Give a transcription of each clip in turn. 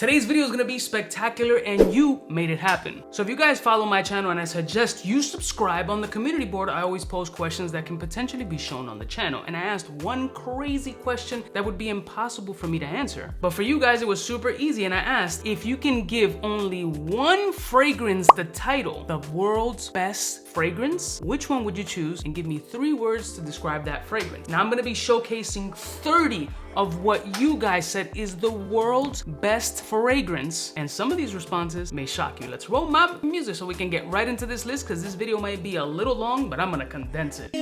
Today's video is gonna be spectacular and you made it happen. So if you guys follow my channel, and I suggest you subscribe, on the community board, I always post questions that can potentially be shown on the channel. And I asked one crazy question that would be impossible for me to answer. But for you guys, it was super easy. And I asked if you can give only one fragrance the title, the world's best fragrance, which one would you choose? And give me 3 words to describe that fragrance. Now I'm gonna be showcasing 30 of what you guys said is the world's best fragrance, and some of these responses may shock you. Let's roll my music so we can get right into this list, because this video might be a little long, but I'm gonna condense it. We're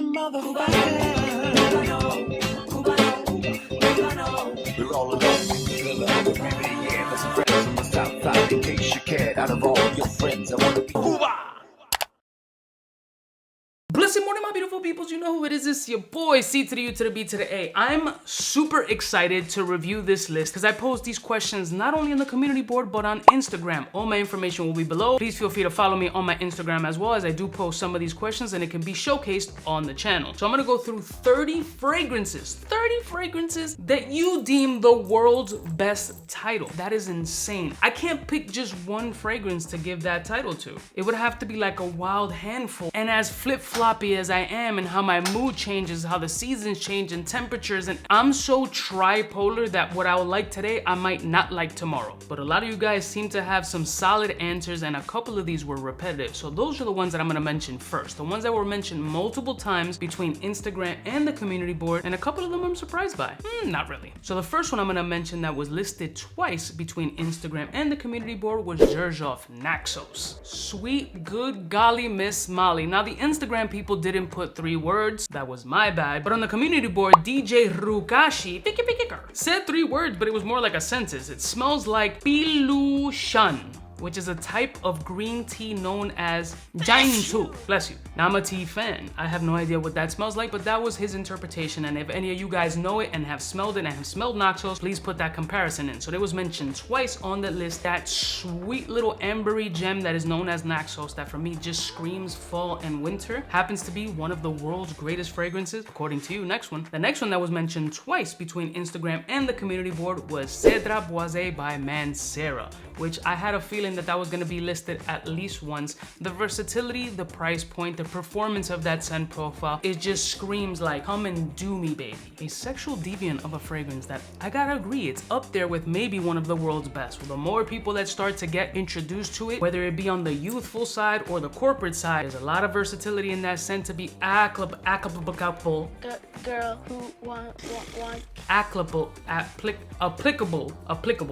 all alone, yeah, some friends from the south side. In case you cared, out of all your friends, I wanna be Cuba. Blessed morning, my beautiful peoples. You know who it is. It's your boy, C to the U to the B to the A. I'm super excited to review this list because I post these questions not only on the community board, but on Instagram. All my information will be below. Please feel free to follow me on my Instagram as well, as I do post some of these questions and it can be showcased on the channel. So I'm gonna go through 30 fragrances that you deem the world's best title. That is insane. I can't pick just one fragrance to give that title to. It would have to be like a wild handful. And as flip-floppy as I am, and how my mood changes, how the seasons change and temperatures, and I'm so tripolar that what I would like today, I might not like tomorrow. But a lot of you guys seem to have some solid answers, and a couple of these were repetitive. So those are the ones that I'm gonna mention first. The ones that were mentioned multiple times between Instagram and the community board, and a couple of them I'm surprised by. Not really. So the first one I'm gonna mention that was listed twice between Instagram and the community board was Xerjoff Naxos. Sweet, good golly, Miss Molly. Now the Instagram people didn't put 3 words. That was my bad. But on the community board, DJ Rukashi said 3 words, but it was more like a sentence. It smells like Pilushan, which is a type of green tea known as Jaintu. Bless you. Now I'm a tea fan. I have no idea what that smells like, but that was his interpretation. And if any of you guys know it and have smelled it and have smelled Naxos, please put that comparison in. So it was mentioned twice on the list. That sweet little ambery gem that is known as Naxos, that for me just screams fall and winter, happens to be one of the world's greatest fragrances, according to you. Next one. The next one that was mentioned twice between Instagram and the community board was Cedra Boisé by Mancera, which I had a feeling that was gonna be listed at least once. The versatility, the price point, the performance of that scent profile, it just screams like, come and do me, baby. A sexual deviant of a fragrance that I gotta agree, it's up there with maybe one of the world's best. The more people that start to get introduced to it, whether it be on the youthful side or the corporate side, there's a lot of versatility in that scent to be applicable,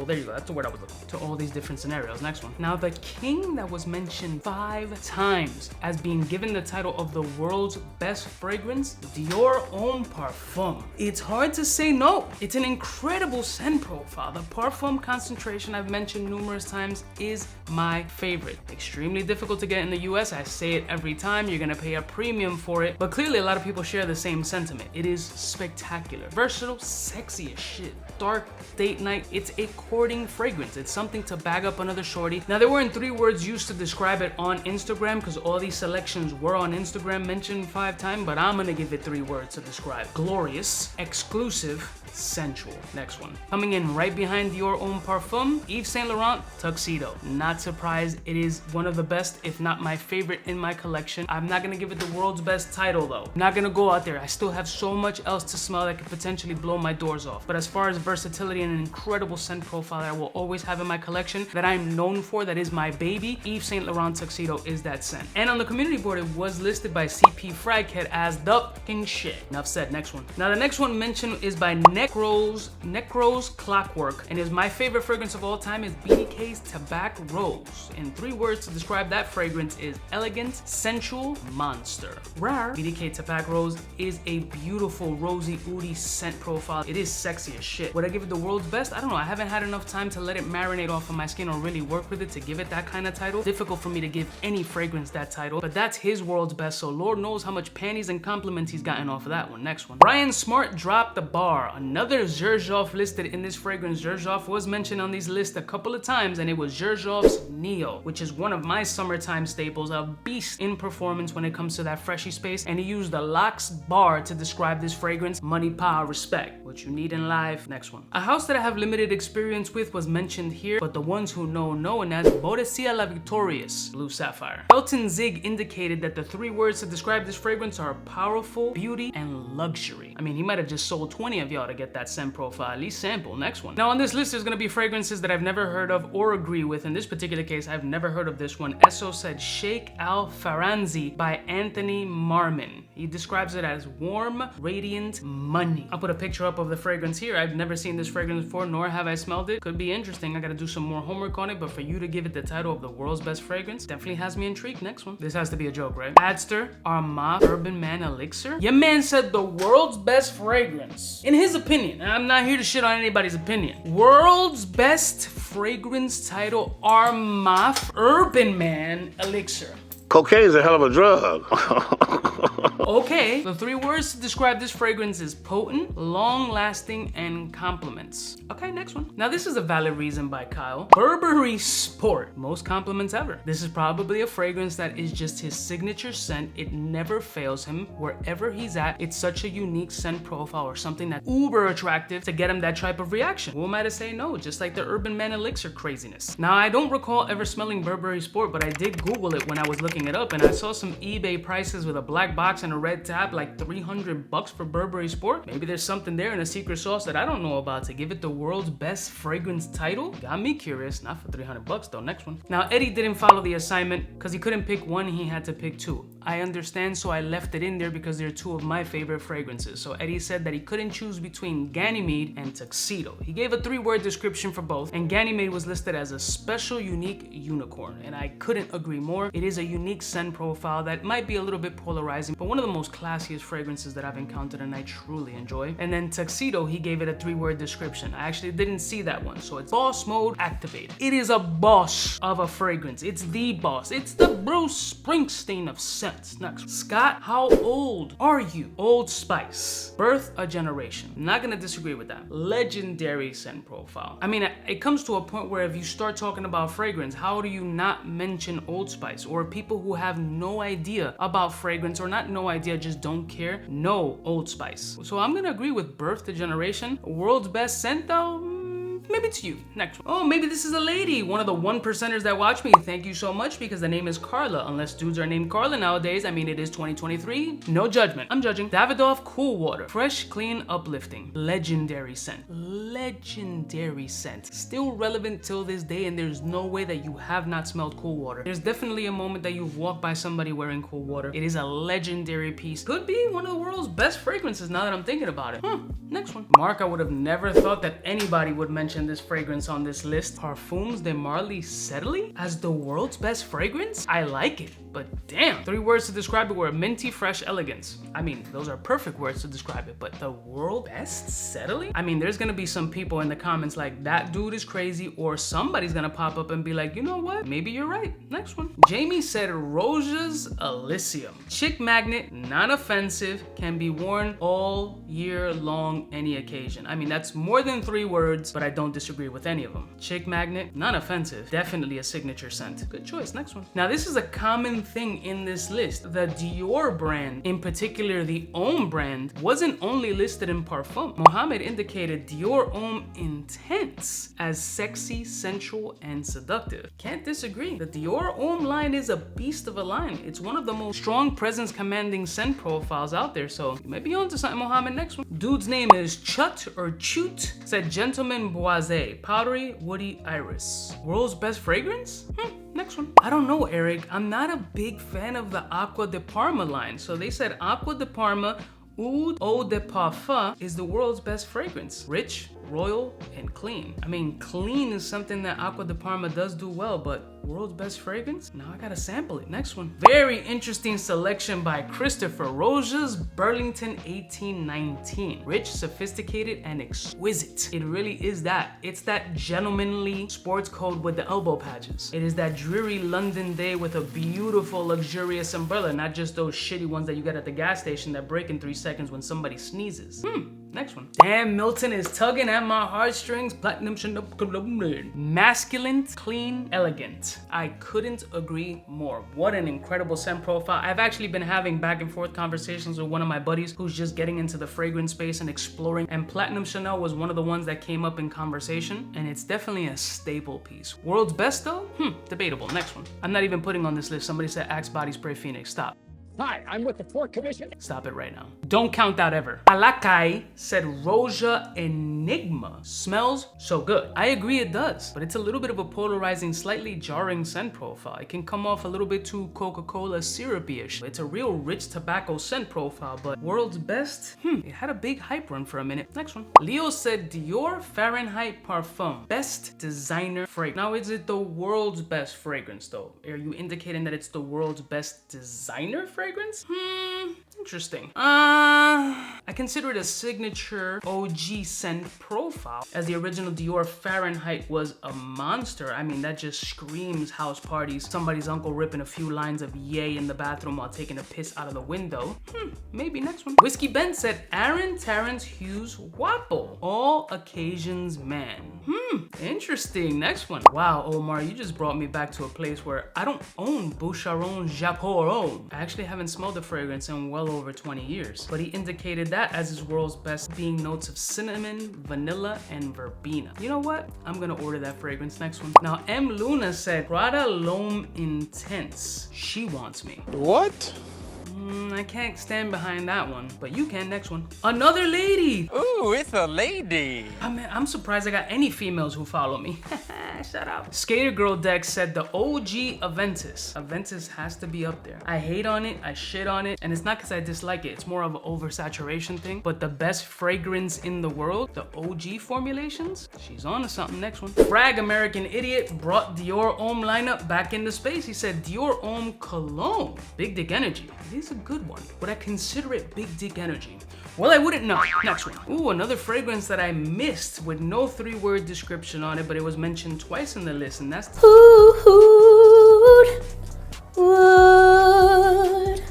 there you go, that's the word I was looking for, to all these different scenarios. Next one. Now the king that was mentioned 5 times as being given the title of the world's best fragrance, Dior Homme Parfum. It's hard to say no. It's an incredible scent profile. The parfum concentration I've mentioned numerous times is my favorite. Extremely difficult to get in the US. I say it every time. You're gonna pay a premium for it, but clearly a lot of people share the same sentiment. It is spectacular, versatile, sexy as shit. Dark, date night, it's a courting fragrance. It's something to bag up another shorty. Now there weren't 3 words used to describe it on Instagram, because all these selections were on Instagram mentioned 5 times, but I'm gonna give it 3 words to describe. Glorious, exclusive, sensual. Next one. Coming in right behind Dior Homme Parfum, Yves Saint Laurent Tuxedo. Not surprised, it is one of the best, if not my favorite in my collection. I'm not gonna give it the world's best title though. Not gonna go out there. I still have so much else to smell that could potentially blow my doors off. But as far as versatility and an incredible scent profile that I will always have in my collection, that I'm known for, that is my baby, Yves Saint Laurent Tuxedo is that scent. And on the community board, it was listed by CP Fraghead as the fucking shit. Enough said. Next one. Now the next one mentioned is by Necros Clockwork, and is my favorite fragrance of all time is BDK's Tobacco Rose. In 3 words to describe that fragrance is elegant, sensual, monster. Rare. BDK Tobacco Rose is a beautiful rosy, oody scent profile. It is sexy as shit. Would I give it the world's best? I don't know. I haven't had enough time to let it marinate off of my skin or really work with it to give it that kind of title. Difficult for me to give any fragrance that title, but that's his world's best, so Lord knows how much panties and compliments he's gotten off of that one. Next one. Brian Smart dropped the bar. another Xerjoff listed in this fragrance. Xerjoff was mentioned on these lists a couple of times, and it was Xerjoff's Neo, which is one of my summertime staples, a beast in performance when it comes to that freshy space. And he used the Locks bar to describe this fragrance. Money, power, respect, what you need in life. Next one. A house that I have limited experience with was mentioned here, but the ones who know, and that's Bodecia La Victorious Blue Sapphire. Elton Zig indicated that the 3 words to describe this fragrance are powerful, beauty, and luxury. I mean, he might have just sold 20 of y'all to get that scent profile, at least sample. Next one. Now on this list, there's gonna be fragrances that I've never heard of or agree with. In this particular case, I've never heard of this one. Esso said Sheikh Al Faranzi by Anthony Marmon. He describes it as warm, radiant money. I'll put a picture up of the fragrance here. I've never seen this fragrance before, nor have I smelled it. Could be interesting. I gotta do some more homework on it, but for you to give it the title of the world's best fragrance definitely has me intrigued. Next one. This has to be a joke, right? Adster Armaf Urban Man Elixir. Your man said the world's best fragrance. In his opinion, and I'm not here to shit on anybody's opinion. World's best fragrance title, Armaf Urban Man Elixir. Cocaine's a hell of a drug. Okay, the 3 words to describe this fragrance is potent, long-lasting, and compliments. Okay, next one. Now this is a valid reason by Kyle. Burberry Sport, most compliments ever. This is probably a fragrance that is just his signature scent. It never fails him wherever he's at. It's such a unique scent profile or something that's uber attractive to get him that type of reaction. Who am I to say no? Just like the Urban Man Elixir craziness. Now I don't recall ever smelling Burberry Sport, but I did Google it when I was looking it up, and I saw some eBay prices with a black box and a red tab, like $300 for Burberry Sport. Maybe there's something there in a secret sauce that I don't know about to give it the world's best fragrance title. Got me curious. Not for $300 though. Next one. Now Eddie didn't follow the assignment because he couldn't pick one, he had to pick 2. I understand, so I left it in there because they're 2 of my favorite fragrances. So Eddie said that he couldn't choose between Ganymede and Tuxedo. He gave a 3-word description for both, and Ganymede was listed as a special, unique unicorn, and I couldn't agree more. It is a unique scent profile that might be a little bit polarizing, but one of the most classiest fragrances that I've encountered and I truly enjoy. And then Tuxedo, he gave it a 3-word description. I actually didn't see that one, so it's boss mode activated. It is a boss of a fragrance. It's the boss. It's the Bruce Springsteen of scent. Next. Scott, how old are you? Old Spice. Birth a generation. Not gonna disagree with that. Legendary scent profile. I mean, it comes to a point where if you start talking about fragrance, how do you not mention Old Spice? Or people who have no idea about fragrance, or not no idea, just don't care, know Old Spice. So I'm gonna agree with Birth a generation. World's best scent though? Maybe it's you. Next one. Oh, maybe this is a lady. One of the 1%ers that watch me. Thank you so much, because the name is Carla. Unless dudes are named Carla nowadays. I mean, it is 2023. No judgment. I'm judging. Davidoff Cool Water. Fresh, clean, uplifting. Legendary scent. Legendary scent. Still relevant till this day, and there's no way that you have not smelled Cool Water. There's definitely a moment that you've walked by somebody wearing Cool Water. It is a legendary piece. Could be one of the world's best fragrances now that I'm thinking about it. Next one. Mark, I would have never thought that anybody would mention this fragrance on this list. Parfums de Marly Sedley as the world's best fragrance? I like it, but damn. 3 words to describe it were minty, fresh, elegance. I mean, those are perfect words to describe it, but the world best Sedley? I mean, there's gonna be some people in the comments like, that dude is crazy, or somebody's gonna pop up and be like, you know what? Maybe you're right. Next one. Jamie said Roja's Elysium. Chick magnet, non-offensive, can be worn all year long, any occasion. I mean, that's more than 3 words, but I don't disagree with any of them. Chick magnet, non-offensive, definitely a signature scent. Good choice. Next one. Now this is a common thing in this list. The Dior brand, in particular the Homme brand, wasn't only listed in Parfum. Mohammed indicated Dior Homme Intense as sexy, sensual, and seductive. Can't disagree. The Dior Homme line is a beast of a line. It's one of the most strong presence commanding scent profiles out there, so you may be onto something, Mohammed. Next one. Dude's name is Chut or Chute, said Gentleman Boisé, powdery, woody iris. World's best fragrance? Next one. I don't know, Eric. I'm not a big fan of the Acqua di Parma line. So they said Acqua di Parma Eau de Parfum is the world's best fragrance. Rich, royal, and clean. I mean, clean is something that Acqua di Parma does do well, but world's best fragrance? Now I gotta sample it. Next one. Very interesting selection by Christopher. Roja's Burlington 1819. Rich, sophisticated, and exquisite. It really is that. It's that gentlemanly sports coat with the elbow patches. It is that dreary London day with a beautiful, luxurious umbrella, not just those shitty ones that you get at the gas station that break in 3 seconds when somebody sneezes. Next one. Damn, Milton is tugging at my heartstrings. Platinum masculine, clean, elegant. I couldn't agree more. What an incredible scent profile. I've actually been having back and forth conversations with one of my buddies who's just getting into the fragrance space and exploring. And Platinum Chanel was one of the ones that came up in conversation. And it's definitely a staple piece. World's best though? Debatable. Next one. I'm not even putting on this list. Somebody said Axe Body Spray Phoenix. Stop. Hi, I'm with the Port Commission. Stop it right now. Don't count that ever. Alakai said Roja Enigma smells so good. I agree it does, but it's a little bit of a polarizing, slightly jarring scent profile. It can come off a little bit too Coca-Cola syrupy-ish. It's a real rich tobacco scent profile, but world's best? It had a big hype run for a minute. Next one. Leo said Dior Fahrenheit Parfum. Best designer fragrance. Now, is it the world's best fragrance though? Are you indicating that it's the world's best designer fragrance? Interesting. I consider it a signature OG scent profile, as the original Dior Fahrenheit was a monster. I mean, that just screams house parties. Somebody's uncle ripping a few lines of yay in the bathroom while taking a piss out of the window. Maybe next one. Whiskey Ben said Aaron Terrence Hughes Wapple. All occasions man. Interesting. Next one. Wow, Omar, you just brought me back to a place where I don't own Boucheron Japoron. I actually haven't smelled the fragrance in well over 20 years, but he indicated that as his world's best, being notes of cinnamon, vanilla, and verbena. You know what? I'm gonna order that fragrance. Next one. Now, M. Luna said Prada L'Homme Intense. She wants me. What? I can't stand behind that one, but you can. Next one. Another lady. Ooh, it's a lady. Oh man, I'm surprised I got any females who follow me. Shut up. Skater Girl Dex said the OG Aventus. Aventus has to be up there. I hate on it, I shit on it, and it's not because I dislike it. It's more of an oversaturation thing, but the best fragrance in the world, the OG formulations, she's on to something. Next one. Frag American Idiot brought Dior Homme lineup back into space. He said Dior Homme Cologne. Big Dick Energy. It is a good one. Would I consider it big dick energy? Well, I wouldn't know. Next one. Ooh, another fragrance that I missed with no 3-word description on it, but it was mentioned twice in the list, and that's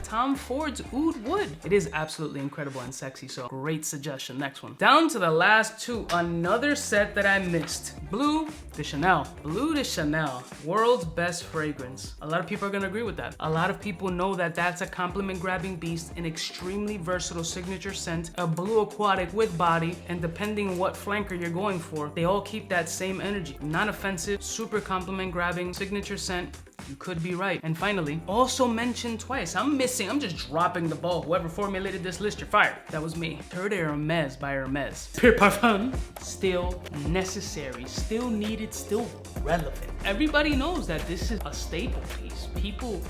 Tom Ford's Oud Wood. It is absolutely incredible and sexy, so great suggestion. Next one. Down to the last two. Another set that I missed. Bleu de Chanel. Bleu de Chanel. World's best fragrance. A lot of people are gonna agree with that. A lot of people know that that's a compliment grabbing beast, an extremely versatile signature scent, a blue aquatic with body, and depending what flanker you're going for, they all keep that same energy. Non-offensive, super compliment grabbing, signature scent. You could be right. And finally, also mentioned twice. I'm just dropping the ball. Whoever formulated this list, you're fired. That was me. Peur de Hermès by Hermès. Pure Parfum. Still necessary, still needed, still relevant. Everybody knows that this is a staple piece. People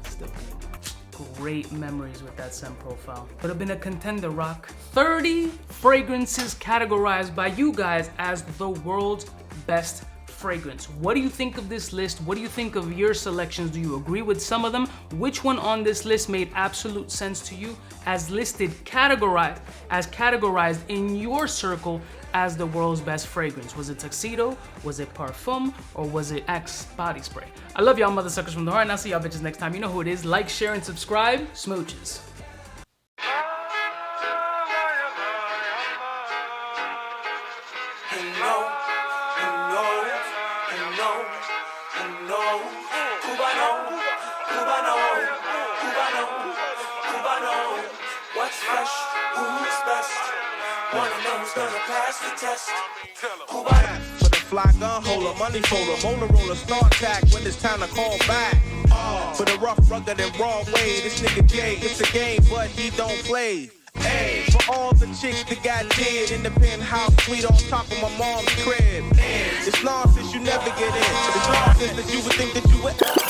still great memories with that scent profile. Would have been a contender, Rock. 30 fragrances categorized by you guys as the world's best fragrance. What do you think of this list? What do you think of your selections? Do you agree with some of them? Which one on this list made absolute sense to you as listed, categorized in your circle as the world's best fragrance? Was it Tuxedo? Was it Parfum? Or was it Axe Body Spray? I love y'all mother suckers from the heart, and I'll see y'all bitches next time. You know who it is. Like, share, and subscribe. Smooches. What's fresh? Who's best? One of them's gonna pass the test. For the fly gun holder, money folder, motor roller, start tack when it's time to call back. For the rough, rugged, and raw way, this nigga Jay, it's a game, but he don't play. Hey, for all the chicks that got dead in the penthouse suite on top of my mom's crib. It's nonsense you never get in. It's nonsense that you would think that you would.